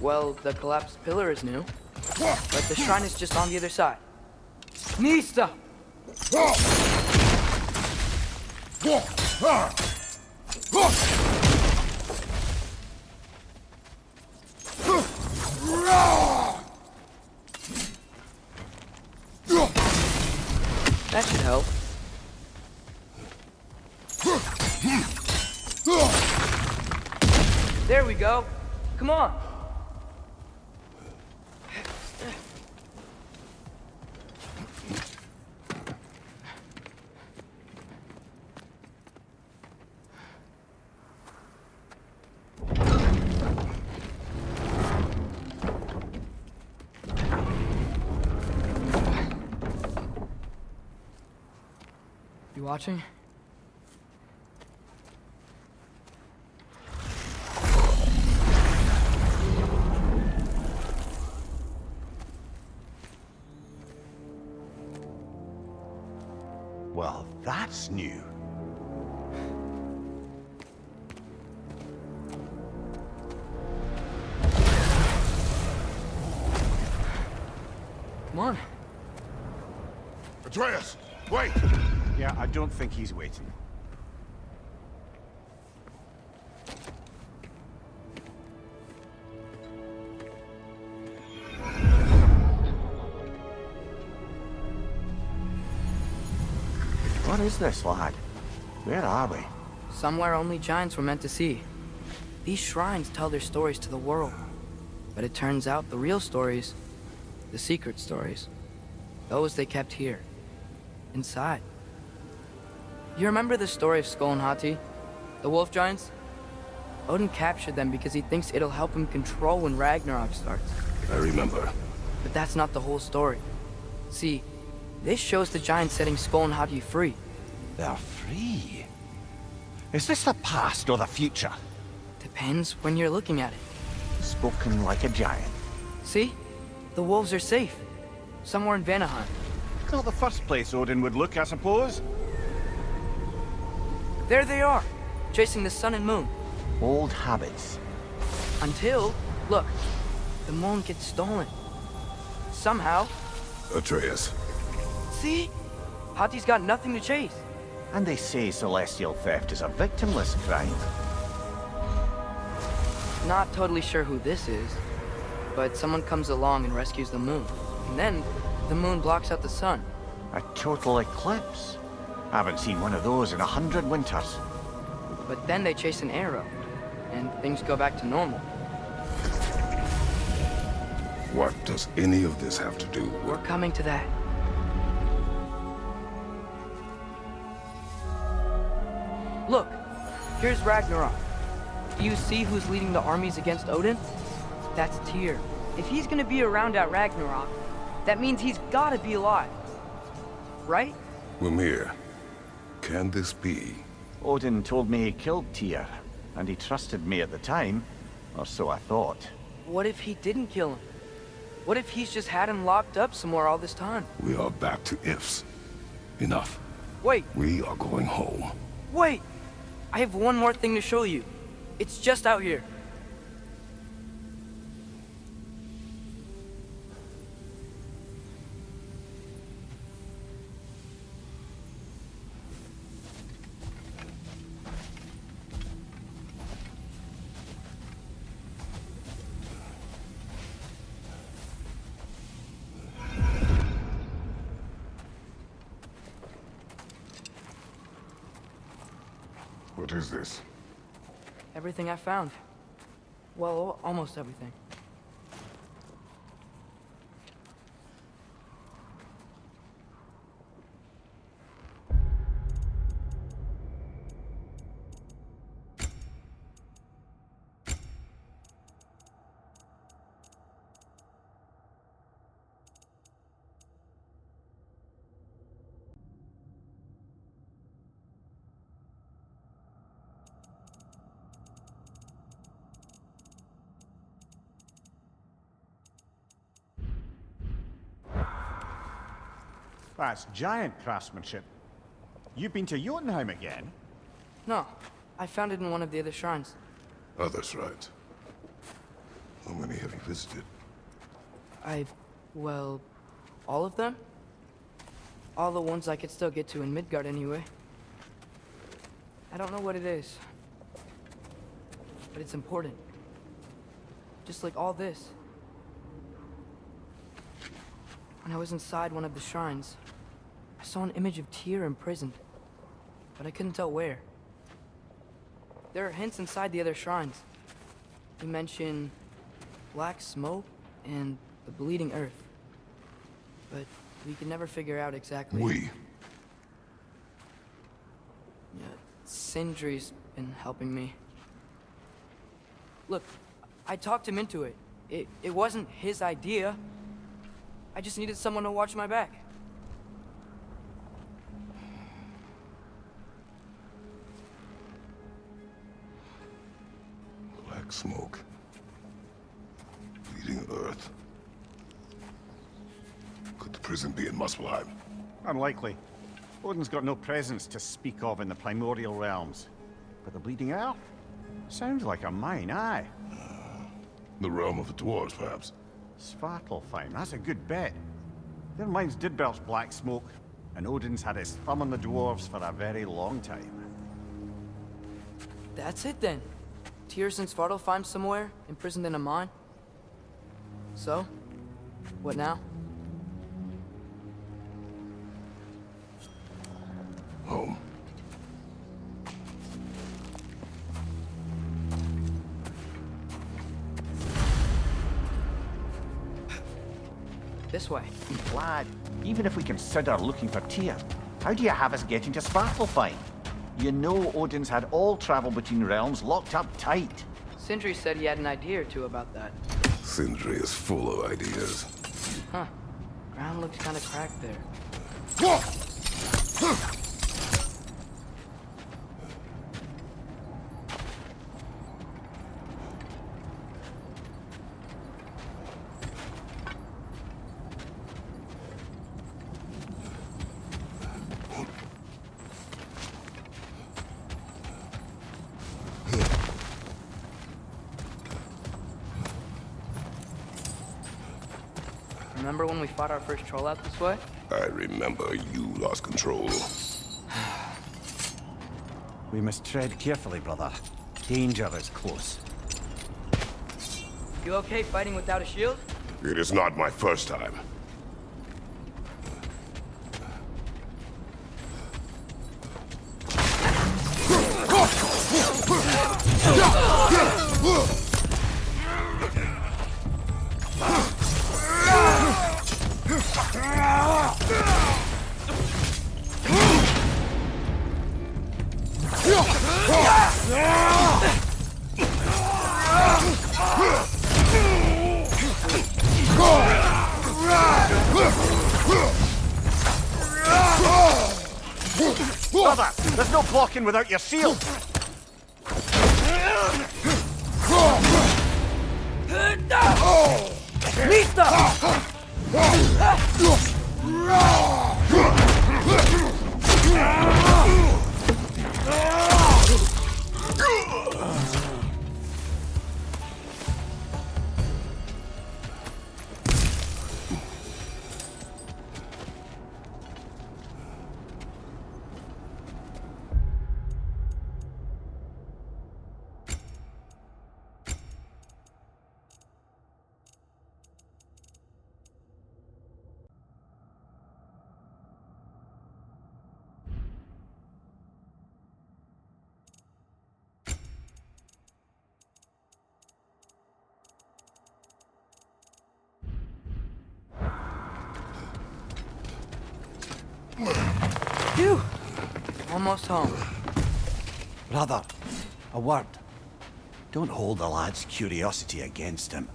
Well, the collapsed pillar is new, but the shrine is just on the other side. Nista! That should help. There we go. Come on. You watching? Well, that's new. Come on. Atreus, wait! Yeah, I don't think he's waiting. What is this, lad? Where are we? Somewhere only giants were meant to see. These shrines tell their stories to the world. But it turns out the real stories, the secret stories, those they kept here, inside. You remember the story of Skull and Hati, the wolf giants? Odin captured them because he thinks it'll help him control when Ragnarok starts. I remember. But that's not the whole story. See, this shows the giants setting Skull and Hati free. They're free. Is this the past or the future? Depends when you're looking at it. Spoken like a giant. See? The wolves are safe. Somewhere in Vanaheim. Not the first place Odin would look, I suppose. There they are, chasing the sun and moon. Old habits. Until, look, the moon gets stolen. Somehow. Atreus. See? Hati's got nothing to chase. And they say celestial theft is a victimless crime. Not totally sure who this is, but someone comes along and rescues the moon. And then, the moon blocks out the sun. A total eclipse. Haven't seen one of those in 100 winters. But then they chase an arrow, and things go back to normal. What does any of this have to do with... We're coming to that. Look, here's Ragnarok. Do you see who's leading the armies against Odin? That's Tyr. If he's gonna be around at Ragnarok, that means he's gotta be alive. Right? Mimir, can this be? Odin told me he killed Tyr, and he trusted me at the time, or so I thought. What if he didn't kill him? What if he's just had him locked up somewhere all this time? We are back to ifs. Enough. Wait, We are going home. wait! I have one more thing to show you. It's just out here. What is this? Everything I found. Well, almost everything. That's giant craftsmanship. You've been to Jotunheim again? No, I found it in one of the other shrines. Other shrines. How many have you visited? Well, all of them? All the ones I could still get to in Midgard anyway. I don't know what it is, but it's important. Just like all this. When I was inside one of the shrines, I saw an image of Tyr imprisoned, but I couldn't tell where. There are hints inside the other shrines. They mention black smoke and the bleeding earth, but we can never figure out exactly. Yeah, Sindri's been helping me. Look, I talked him into it. It wasn't his idea. I just needed someone to watch my back. Black smoke. Bleeding earth. Could the prison be in Muspelheim? Unlikely. Odin's got no presence to speak of in the primordial realms. But the bleeding earth? Sounds like a mine, aye. The realm of the dwarves, perhaps. Svartalfheim, that's a good bet. Their mines did belch black smoke, and Odin's had his thumb on the dwarves for a very long time. That's it then. Tyr's in Svartalfheim somewhere, imprisoned in a mine. So, what now? Home. This way. Lad, even if we consider looking for Tyr, how do you have us getting to Svartalfheim? You know Odin's had all travel between realms locked up tight. Sindri said he had an idea or two about that. Sindri is full of ideas. Huh. Ground looks kind of cracked there. Remember when we fought our first troll out this way? I remember you lost control. We must tread carefully, brother. Danger is close. You okay fighting without a shield? It is not my first time. Brother, there's no blocking without your shield! Phew! Almost home. Brother, a word. Don't hold the lad's curiosity against him.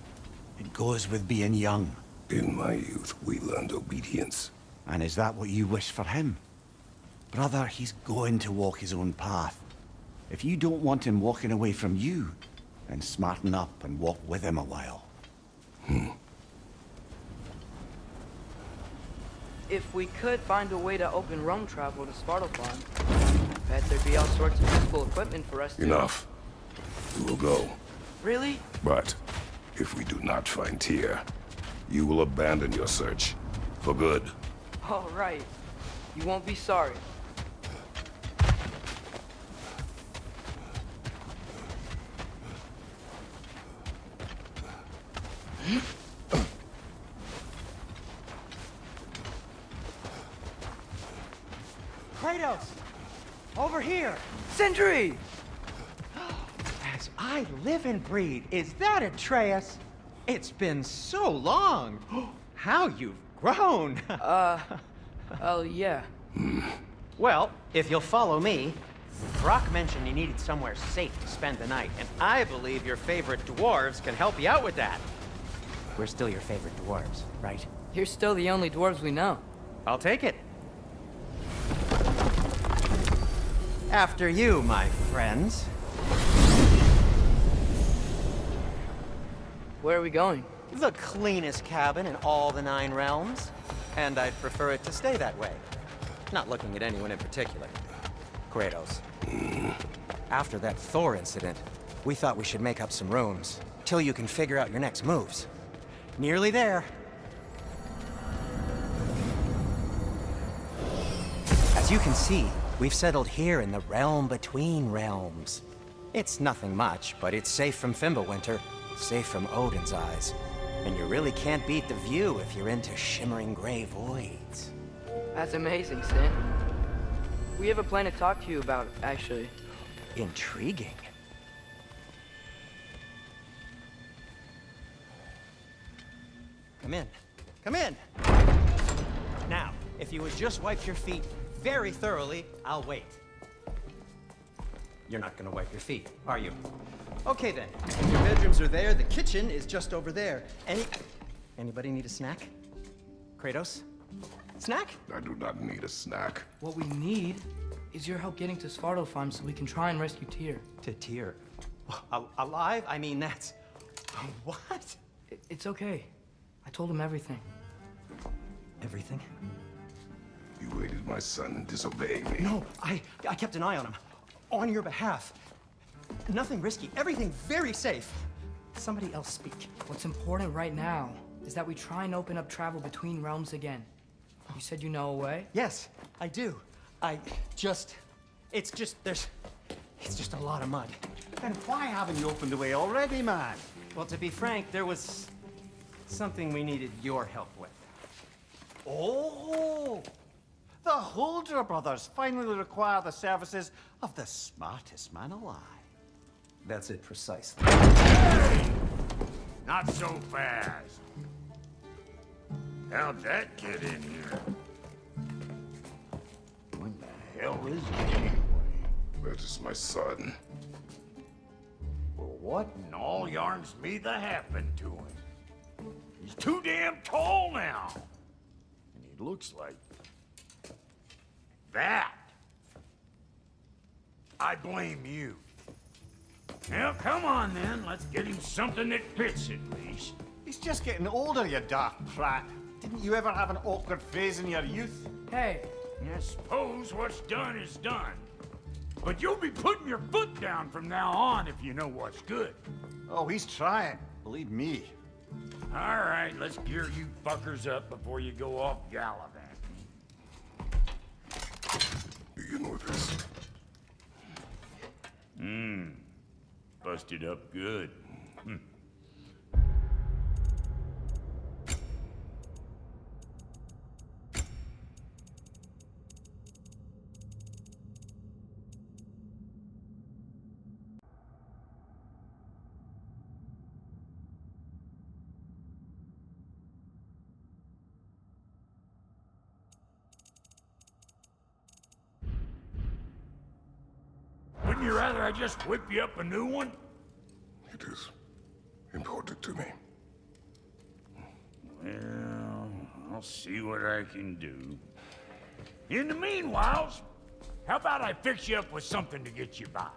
It goes with being young. In my youth, we learned obedience. And is that what you wish for him? Brother, he's going to walk his own path. If you don't want him walking away from you, then smarten up and walk with him a while. If we could find a way to open roam travel to Svartalfheim, I bet there'd be all sorts of useful equipment for us to... Enough. We will go. Really? But If we do not find Tyr, you will abandon your search. For good. All right. You won't be sorry. Kratos! Over here! Sindri! As I live and breathe, is that Atreus? It's been so long! How you've grown! Oh, yeah. Well, if you'll follow me, Brock mentioned you needed somewhere safe to spend the night, and I believe your favorite dwarves can help you out with that. We're still your favorite dwarves, right? You're still the only dwarves we know. I'll take it. After you, my friends. Where are we going? The cleanest cabin in all the 9 realms. And I'd prefer it to stay that way. Not looking at anyone in particular. Kratos. After that Thor incident, we thought we should make up some rooms, till you can figure out your next moves. Nearly there. As you can see, we've settled here in the realm between realms. It's nothing much, but it's safe from Fimbulwinter, safe from Odin's eyes. And you really can't beat the view if you're into shimmering gray voids. That's amazing, Sin. We have a plan to talk to you about, actually. Intriguing. Come in. Come in! Now, if you would just wipe your feet very thoroughly, I'll wait. You're not gonna wipe your feet, are you? Okay then. Your bedrooms are there, the kitchen is just over there. Anybody need a snack? Kratos? Snack? I do not need a snack. What we need is your help getting to Svartalfheim so we can try and rescue Tyr. To Tyr. Alive? I mean, that's... What? It's okay. I told him everything. Everything? You aided my son in disobeying me. No, I kept an eye on him. On your behalf. Nothing risky, everything very safe. Somebody else speak. What's important right now is that we try and open up travel between realms again. You said you know a way? Yes, I do. It's just a lot of mud. Then why haven't you opened the way already, man? Well, to be frank, there was something we needed your help with. Oh! The Holder brothers finally require the services of the smartest man alive. That's it precisely. Not so fast. How'd that get in here? When the hell is it anyway? That is my son. Well, what in all yarns me that happened to him? He's too damn tall now. And he looks like... that. I blame you. Well, come on then. Let's get him something that fits at least. He's just getting older, you dark prat. Didn't you ever have an awkward phase in your youth? Hey, I suppose what's done is done. But you'll be putting your foot down from now on if you know what's good. Oh, he's trying. Believe me. All right, let's gear you fuckers up before you go off gallivanting. Begin with this. Busted up good. Wouldn't you rather I just whip you up a new one? It is important to me. Well, I'll see what I can do. In the meanwhile, how about I fix you up with something to get you by?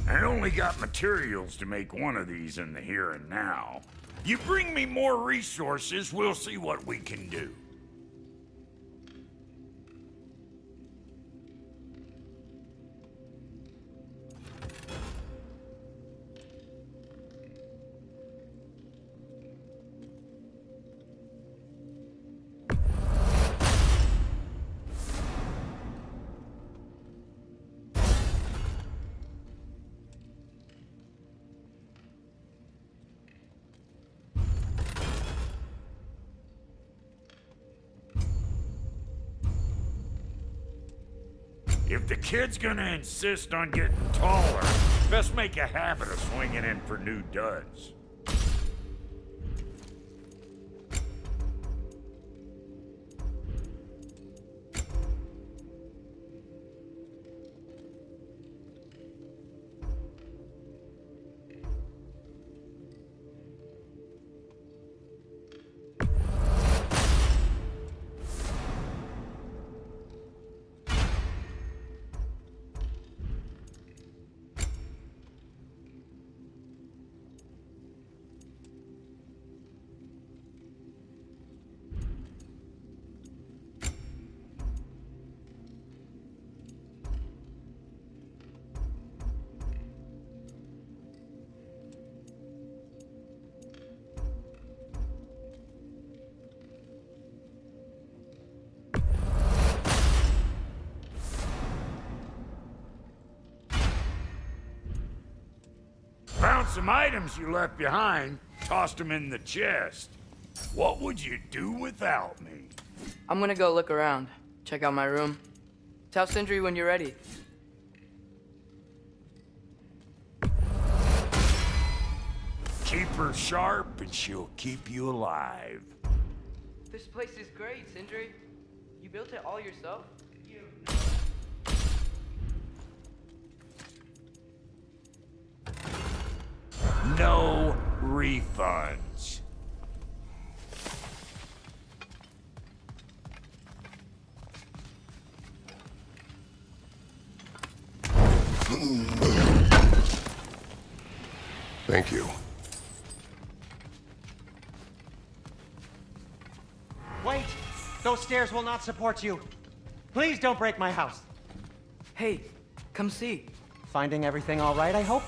And only got materials to make one of these in the here and now. You bring me more resources, we'll see what we can do. If the kid's gonna insist on getting taller, best make a habit of swinging in for new duds. Found some items you left behind, tossed them in the chest. What would you do without me? I'm gonna go look around, check out my room. Tell Sindri when you're ready. Keep her sharp and she'll keep you alive. This place is great, Sindri. You built it all yourself? No refunds. Thank you. Wait! Those stairs will not support you. Please don't break my house. Hey, come see. Finding everything all right, I hope?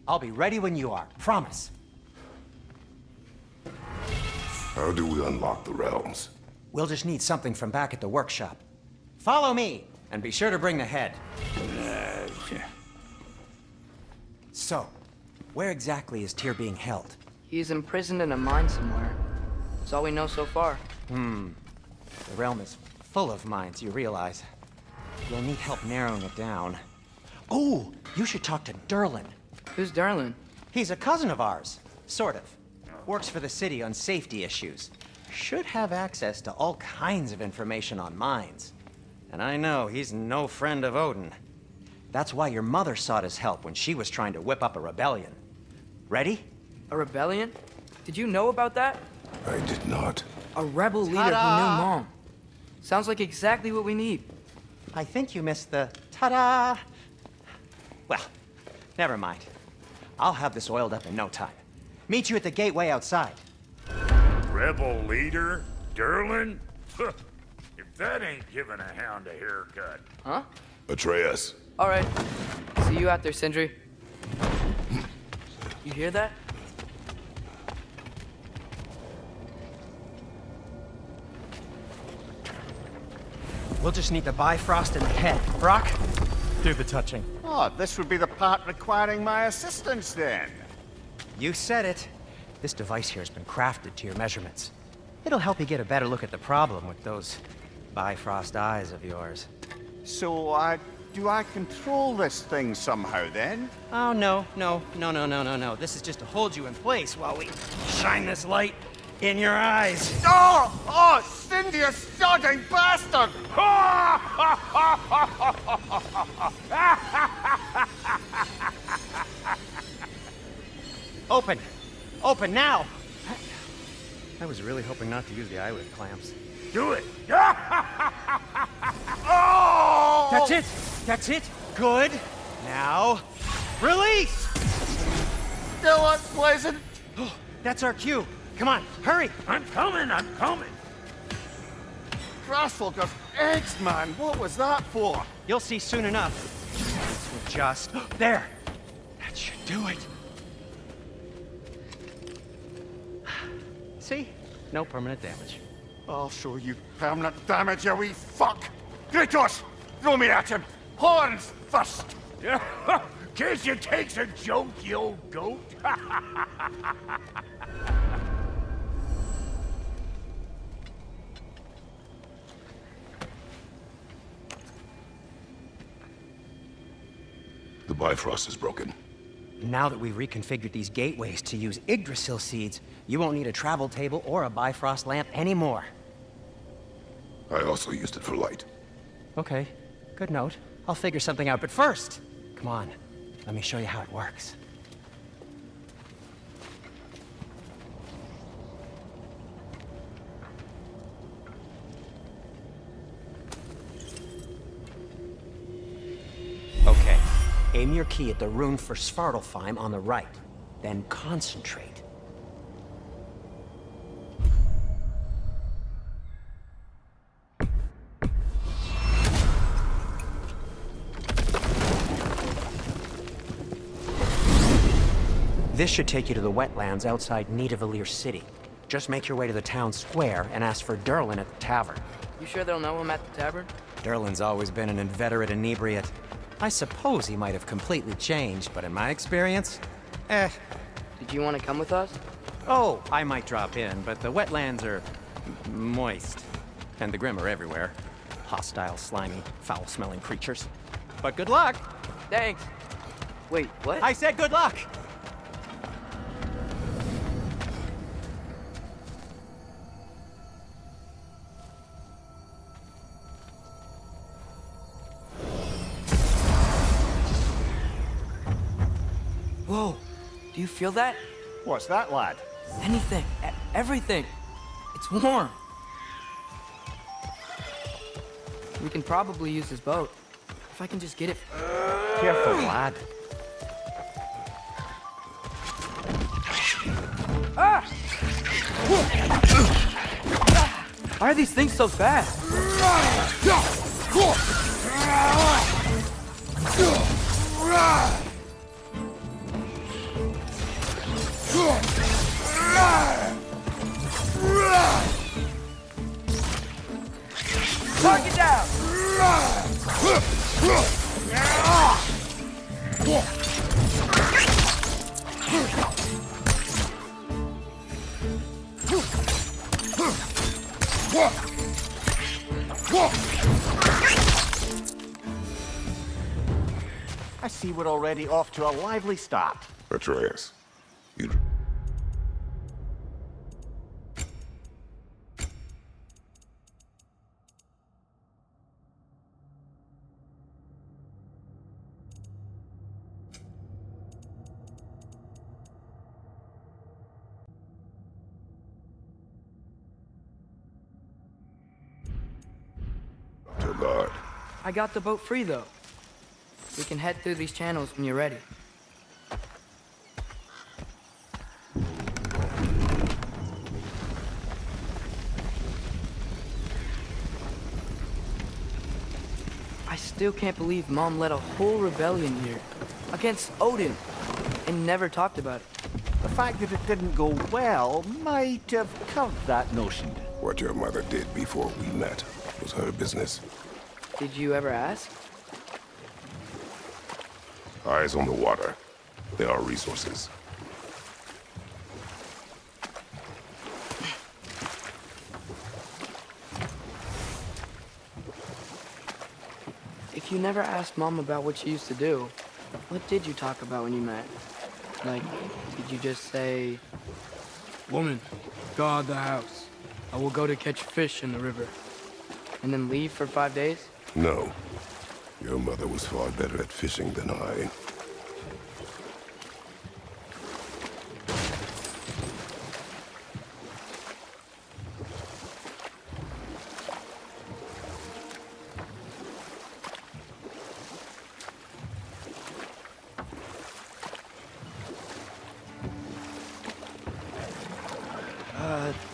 I'll be ready when you are. Promise. How do we unlock the realms? We'll just need something from back at the workshop. Follow me, and be sure to bring the head. So, where exactly is Tyr being held? He's imprisoned in a mine somewhere. That's all we know so far. The realm is full of mines, you realize. You'll need help narrowing it down. Oh, you should talk to Durlin. Who's Darlin? He's a cousin of ours, sort of. Works for the city on safety issues. Should have access to all kinds of information on mines. And I know he's no friend of Odin. That's why your mother sought his help when she was trying to whip up a rebellion. Ready? A rebellion? Did you know about that? I did not. A rebel leader who knew Mom. Sounds like exactly what we need. I think you missed the ta-da. Well, never mind. I'll have this oiled up in no time. Meet you at the gateway outside. Rebel leader? Durlin? If that ain't giving a hound a haircut. Huh? Atreus. All right. See you out there, Sindri. You hear that? We'll just need the Bifrost in the head. Brock, do the touching. Oh, this would be the part requiring my assistance then. You said it. This device here has been crafted to your measurements. It'll help you get a better look at the problem with those Bifrost eyes of yours. So, do I control this thing somehow then? Oh, no. This is just to hold you in place while we shine this light. in your eyes. Oh! Oh, Cindy, you sodding bastard! Open! Open now! I was really hoping not to use the eyelid clamps. Do it! Oh! That's it! That's it! Good! Now, release! Still unpleasant. That's our cue. Come on, hurry! I'm coming, I'm coming. Crossfolkers, eggs, man. What was that for? You'll see soon enough. This will just... There! That should do it. See? No permanent damage. I'll show you permanent damage, you wee fuck. Kratos, throw me at him. Horns first. Case you takes a joke, you old goat. The Bifrost is broken. Now that we've reconfigured these gateways to use Yggdrasil seeds, you won't need a travel table or a Bifrost lamp anymore. I also used it for light. Okay, good note. I'll figure something out, but first, come on, let me show you how it works. Okay, aim your key at the rune for Svartalfheim on the right, then concentrate. This should take you to the wetlands outside Nidavellir City. Just make your way to the town square and ask for Durlin at the tavern. You sure they'll know him at the tavern? Durlin's always been an inveterate inebriate. I suppose he might have completely changed, but in my experience, Did you want to come with us? Oh, I might drop in, but the wetlands are moist. And the Grim are everywhere. Hostile, slimy, foul-smelling creatures. But good luck! Thanks. Wait, what? I said good luck! Whoa, do you feel that? What's that, lad? Anything, everything. It's warm. We can probably use this boat. If I can just get it. Careful, lad. Ah! Why are these things so fast? Target down! I see we're already off to a lively start. Atreus, you... To guard. I got the boat free, though. We can head through these channels when you're ready. I still can't believe Mom led a whole rebellion here against Odin and never talked about it. The fact that it didn't go well might have curved that notion. What your mother did before we met was her business. Did you ever ask? Eyes on the water. There are resources. If you never asked Mom about what she used to do, what did you talk about when you met? Like, did you just say, "Woman, Guard the house. I will go to catch fish in the river. And then leave for 5 days? No. Your mother was far better at fishing than I.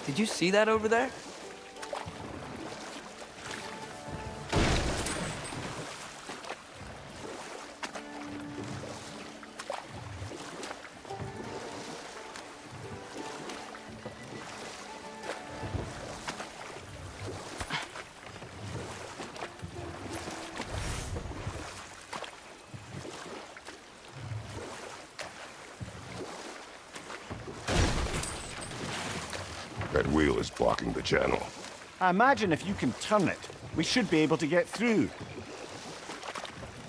Did you see that over there? That wheel is blocking the channel. I imagine if you can turn it, we should be able to get through.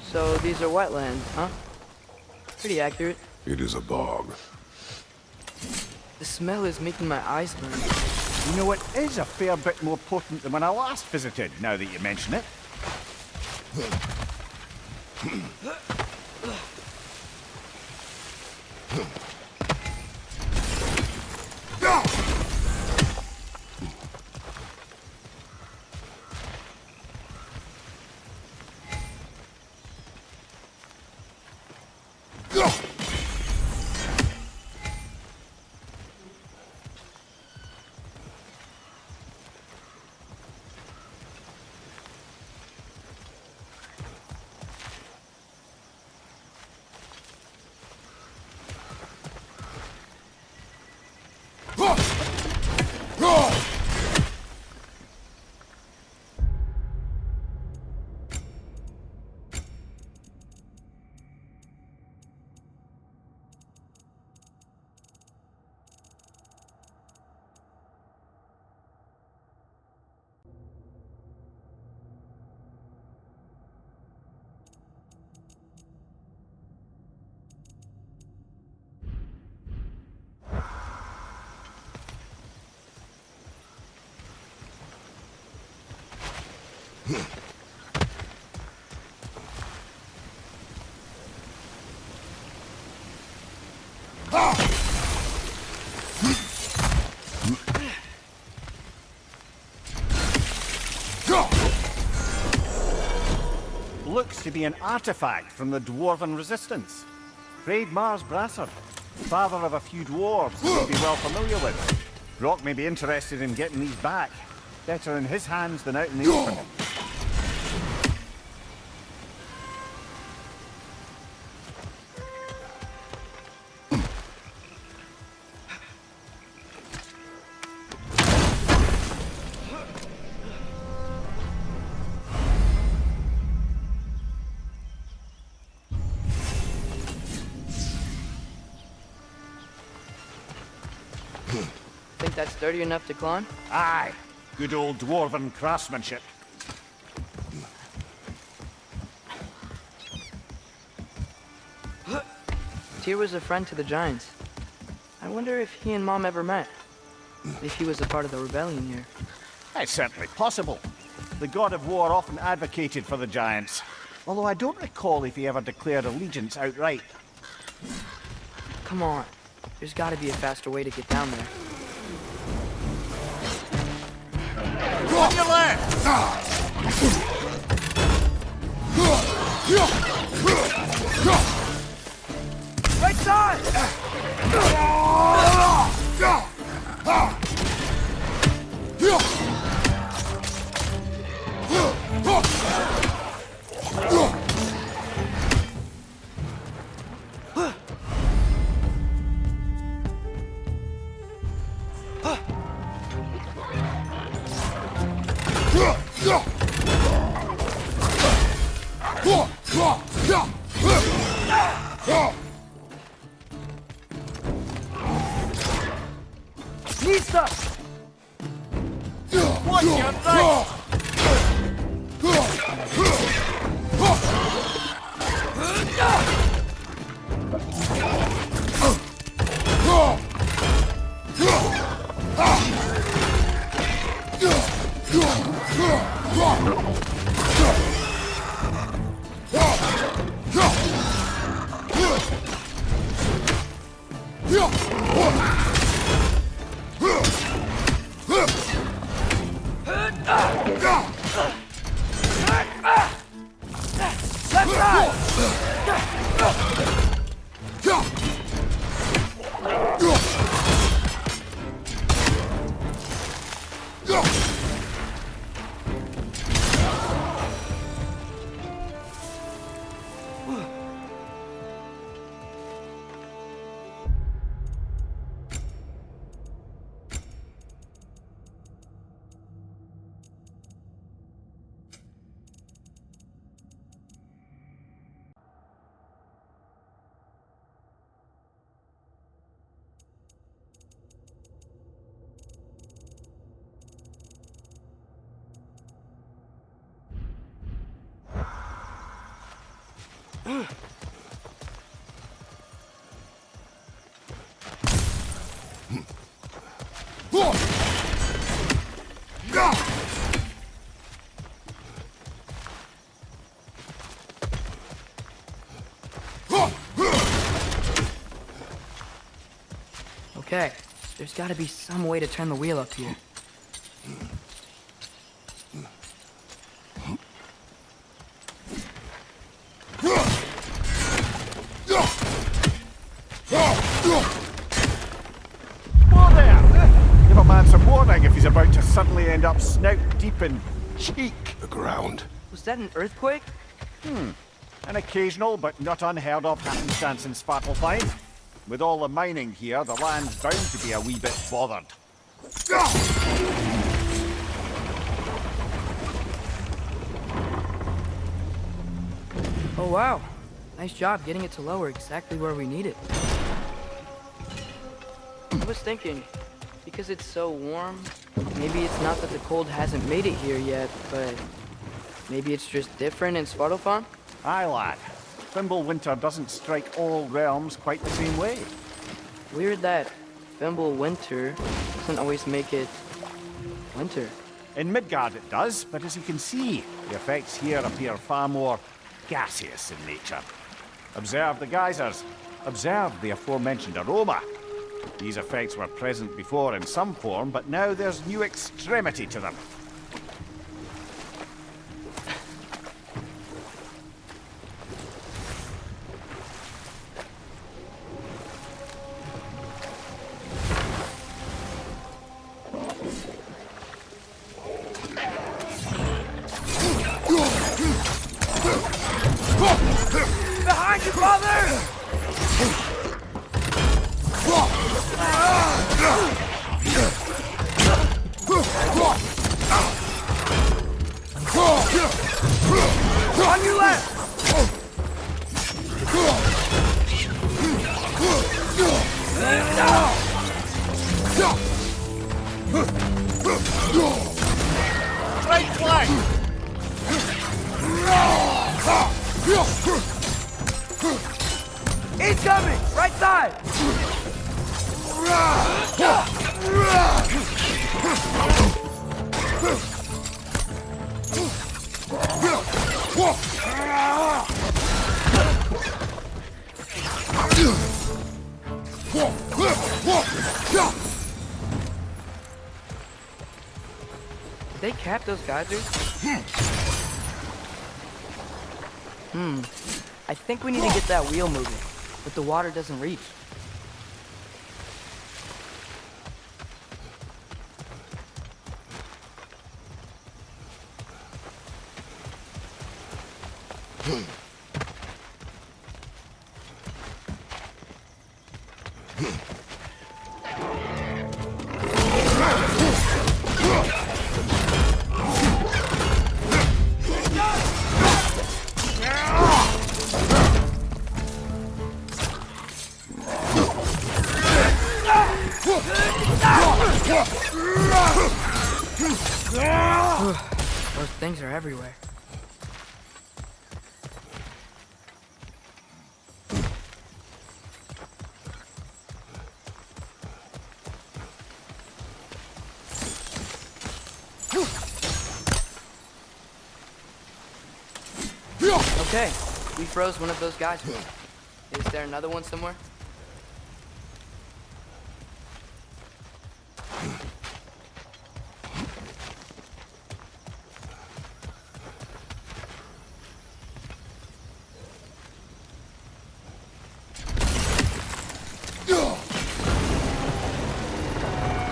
So these are wetlands, huh? Pretty accurate. It is a bog. The smell is making my eyes burn. You know, it is a fair bit more potent than when I last visited, now that you mention it. Looks to be an artifact from the Dwarven Resistance. Craig Mars Brassard, father of a few dwarves you'll be well familiar with. Brock may be interested in getting these back. Better in his hands than out in the open. Think that's sturdy enough to climb? Aye, good old Dwarven craftsmanship. Tyr was a friend to the Giants. I wonder if he and Mom ever met. If he was a part of the rebellion here. It's certainly possible. The god of war often advocated for the Giants. Although I don't recall if he ever declared allegiance outright. Come on. There's gotta be a faster way to get down there. On your left! Right side! Lisa! Watch your right! Okay, there's gotta be some way to turn the wheel up here. Whoa there! Give a man some warning if he's about to suddenly end up snout deep in cheek. The ground. Was that an earthquake? An occasional but not unheard of happenstance in Svartalfheim. With all the mining here, the land's bound to be a wee bit bothered. Oh wow, nice job getting it to lower exactly where we need it. I was thinking, because it's so warm, maybe it's not that the cold hasn't made it here yet, but maybe it's just different in Svartalfheim? Aye, lad. Fimbulwinter doesn't strike all realms quite the same way. Weird that Fimbulwinter doesn't always make it winter. In Midgard it does, but as you can see, the effects here appear far more gaseous in nature. Observe the geysers. Observe the aforementioned aroma. These effects were present before in some form, but now there's new extremity to them. Behind you, brother! On your left! Right flank! Incoming! Right side! Did they cap those geysers? I think we need to get that wheel moving, but the water doesn't reach. Those things are everywhere. Okay, we froze one of those guys. Is there another one somewhere?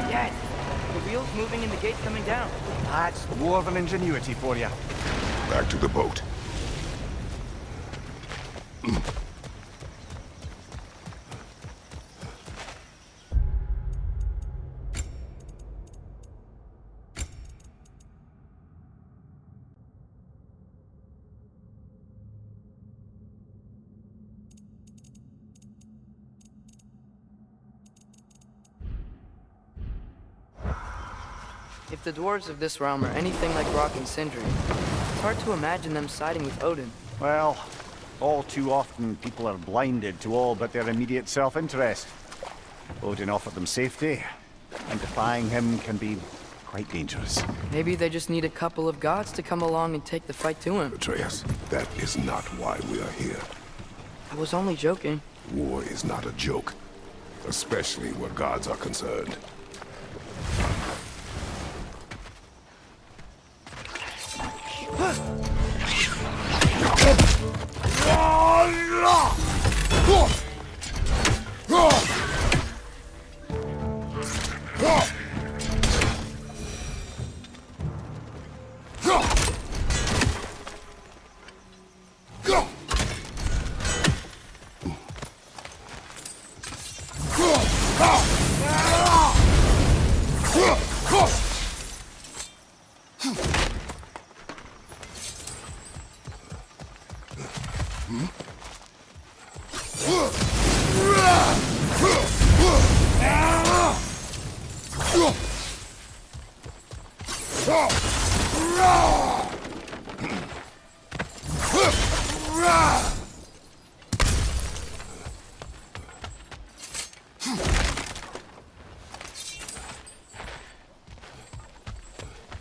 Yes! The wheel's moving and the gate's coming down. That's dwarven ingenuity for you. Back to the boat. If the dwarves of this realm are anything like Rock and Sindri, it's hard to imagine them siding with Odin. Well, all too often people are blinded to all but their immediate self-interest. Odin offered them safety, and defying him can be quite dangerous. Maybe they just need a couple of gods to come along and take the fight to him. Atreus, that is not why we are here. I was only joking. War is not a joke, especially where gods are concerned.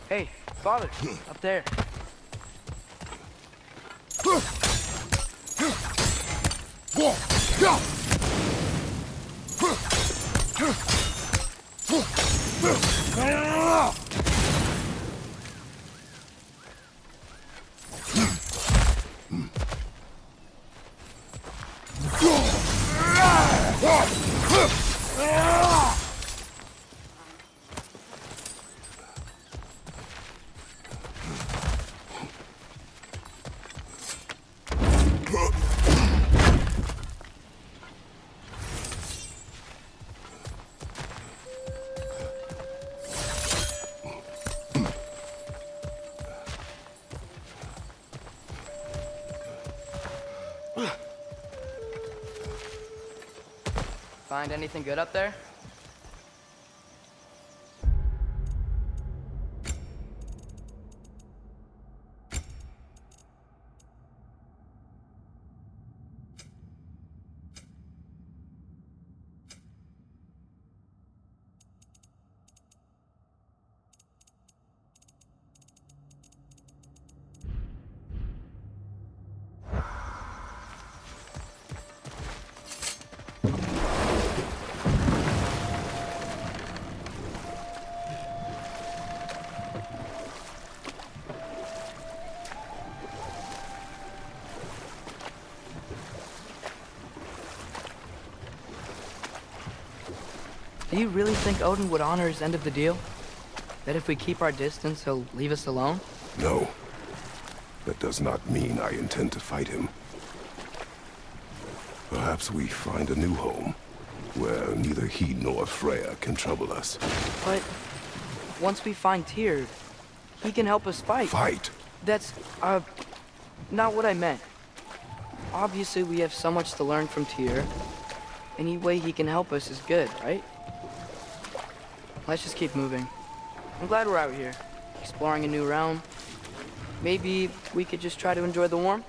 Hey, father, up there. Find anything good up there? Do you really think Odin would honor his end of the deal? That if we keep our distance, he'll leave us alone? No. That does not mean I intend to fight him. Perhaps we find a new home, where neither he nor Freya can trouble us. But once we find Tyr, he can help us fight. Fight? That's, not what I meant. Obviously, we have so much to learn from Tyr. Any way he can help us is good, right? Let's just keep moving. I'm glad we're out here, exploring a new realm. Maybe we could just try to enjoy the warmth?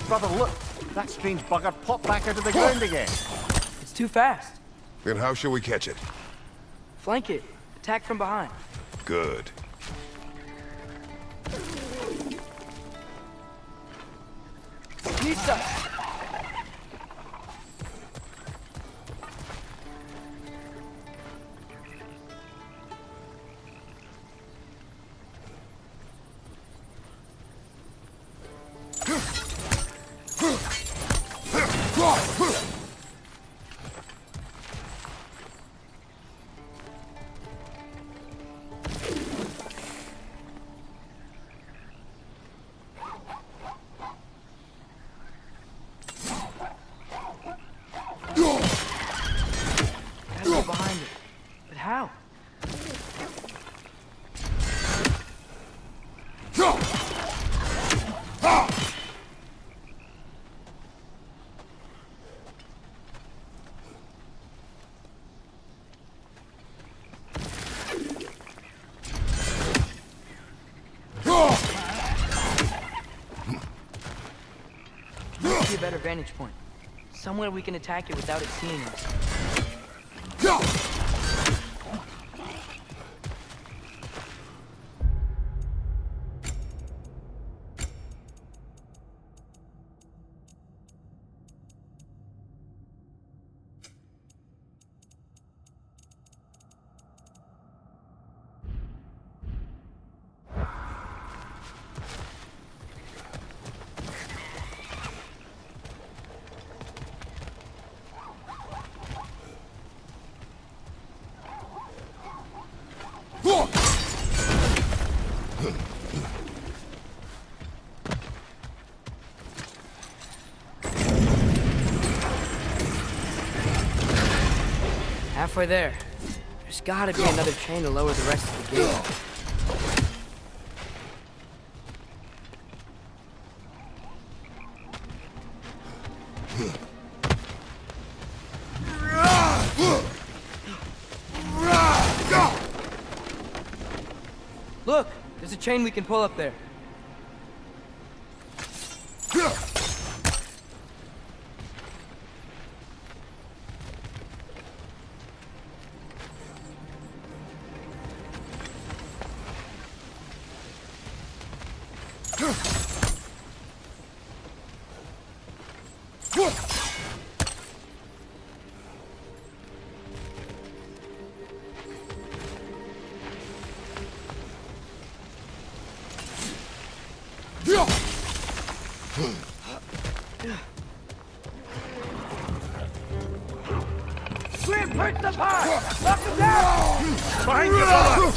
Brother, look! That strange bugger popped back out of the ground again. It's too fast. Then how shall we catch it? Flank it. Attack from behind. Good. Nisa! Gotta go behind it. But how? Must be a better vantage point. Somewhere we can attack it without it seeing us. Halfway there. There's gotta be another chain to lower the rest of the gate. Look! There's a chain we can pull up there. Grim, break the pot! Knock him down! Behind you, brother!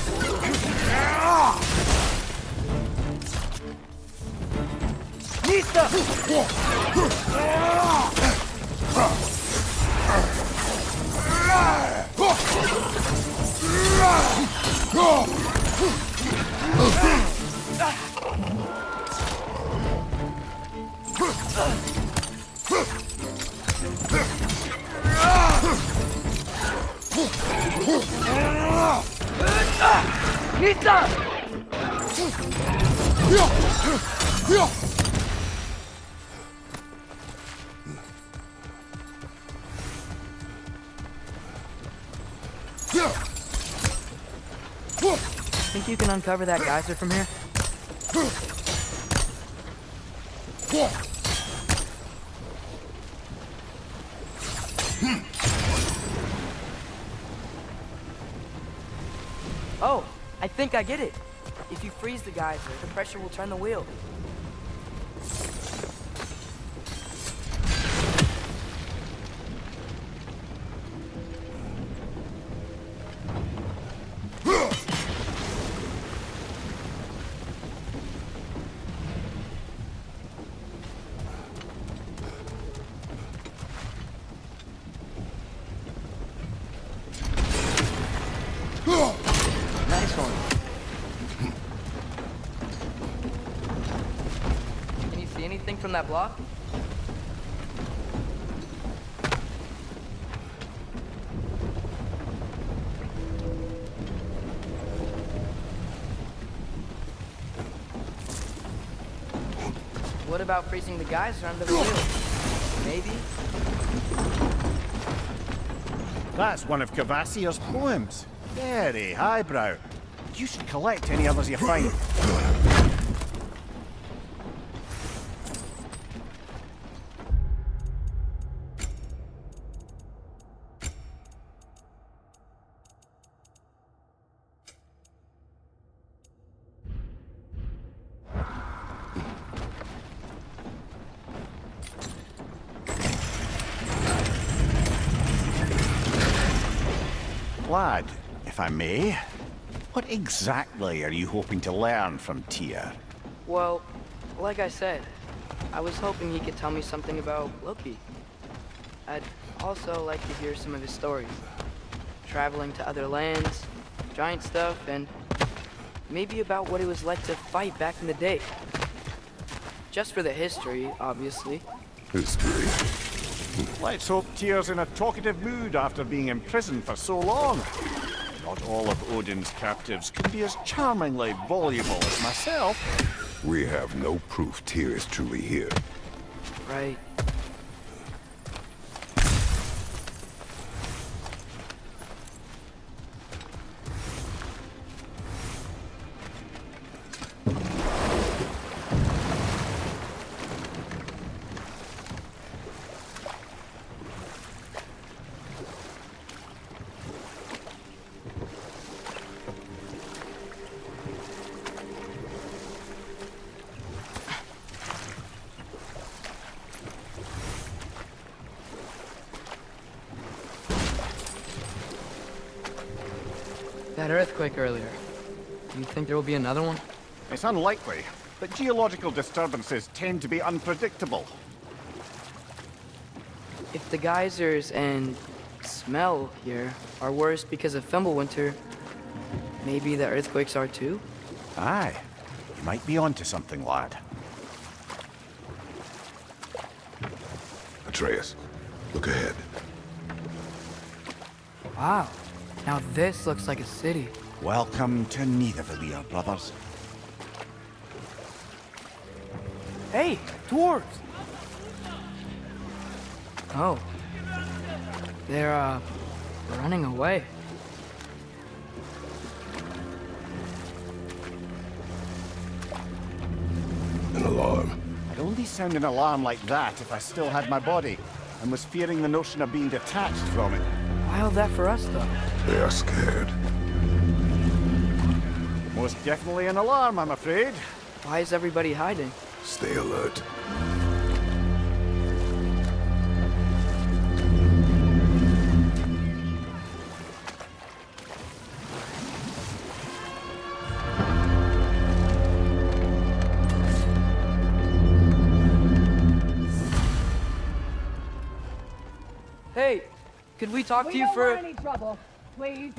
Nista! Nista! Think you can uncover that geyser from here? Oh, I think I get it. If you freeze the geyser, the pressure will turn the wheel. Nice one. Can you see anything from that block? what about freezing the geyser under the wheel? Maybe? That's one of Cavassier's poems. Very highbrow. You should collect any others you find. Lad, if I may, what exactly are you hoping to learn from Tyr? Well, like I said, I was hoping he could tell me something about Loki. I'd also like to hear some of his stories. Traveling to other lands, giant stuff, and maybe about what it was like to fight back in the day. Just for the history, obviously. History. Let's hope Tyr's in a talkative mood after being imprisoned for so long. Not all of Odin's captives can be as charmingly voluble as myself. We have no proof Tyr is truly here. Right. That earthquake earlier. Do you think there will be another one? It's unlikely, but geological disturbances tend to be unpredictable. If the geysers and smell here are worse because of Fimbulwinter, maybe the earthquakes are too? Aye, you might be onto something, lad. Atreus, look ahead. Wow. Now this looks like a city. Welcome to Nidavellir, brothers. Hey, dwarves! Oh. They're, running away. An alarm. I'd only sound an alarm like that if I still had my body, and was fearing the notion of being detached from it. Why all that for us, though? They are scared. Most definitely an alarm, I'm afraid. Why is everybody hiding? Stay alert. Hey, could we talk to you don't for... want any trouble, please.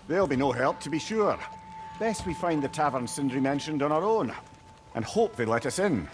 There'll be no help, to be sure. Best we find the tavern Sindri mentioned on our own, and hope they let us in.